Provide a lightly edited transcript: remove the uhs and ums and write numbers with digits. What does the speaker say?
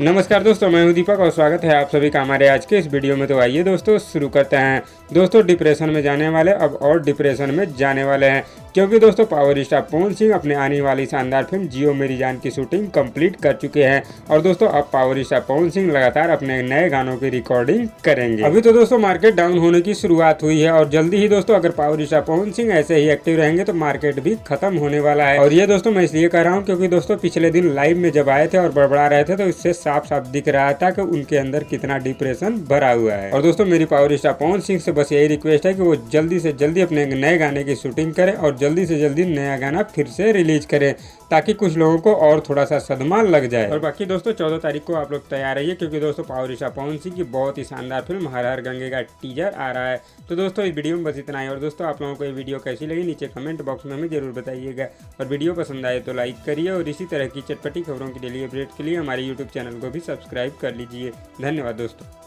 नमस्कार दोस्तों, मैं हूं दीपक और स्वागत है आप सभी का हमारे आज के इस वीडियो में। तो आइए दोस्तों शुरू करते हैं। दोस्तों डिप्रेशन में जाने वाले अब और डिप्रेशन में जाने वाले हैं, क्योंकि दोस्तों पावर स्टार पवन सिंह अपने आने वाली शानदार फिल्म जियो मेरी जान की शूटिंग कंप्लीट कर चुके हैं। और दोस्तों अब पावर स्टार पवन सिंह लगातार अपने नए गानों की रिकॉर्डिंग करेंगे। अभी तो दोस्तों मार्केट डाउन होने की शुरुआत हुई है और जल्दी ही दोस्तों अगर पावर स्टार पवन सिंह ऐसे ही एक्टिव रहेंगे तो मार्केट भी खत्म होने वाला है। और ये दोस्तों मैं इसलिए कह रहा हूँ क्योंकि दोस्तों पिछले दिन लाइव में जब आए थे और बड़बड़ा रहे थे तो इससे साफ साफ दिख रहा था कि उनके अंदर कितना डिप्रेशन भरा हुआ है। और दोस्तों मेरी पावर स्टार पवन सिंह से बस यही रिक्वेस्ट है कि वो जल्दी से जल्दी अपने नए गाने की शूटिंग करें और जल्दी से जल्दी नया गाना फिर से रिलीज करें, ताकि कुछ लोगों को और थोड़ा सा सदमा लग जाए। और बाकी दोस्तों 14 तारीख को आप लोग तैयार रहिए, क्योंकि दोस्तों पावर स्टार पवन सिंह की बहुत ही शानदार फिल्म हर हर गंगे का टीजर आ रहा है। तो दोस्तों इस वीडियो में बस इतना ही। और दोस्तों आप लोगों को ये वीडियो कैसी लगी नीचे कमेंट बॉक्स में हमें जरूर बताइएगा। और वीडियो पसंद आए तो लाइक करिए और इसी तरह की चटपटी खबरों की डेली अपडेट के लिए हमारे यूट्यूब चैनल को भी सब्सक्राइब कर लीजिए। धन्यवाद दोस्तों।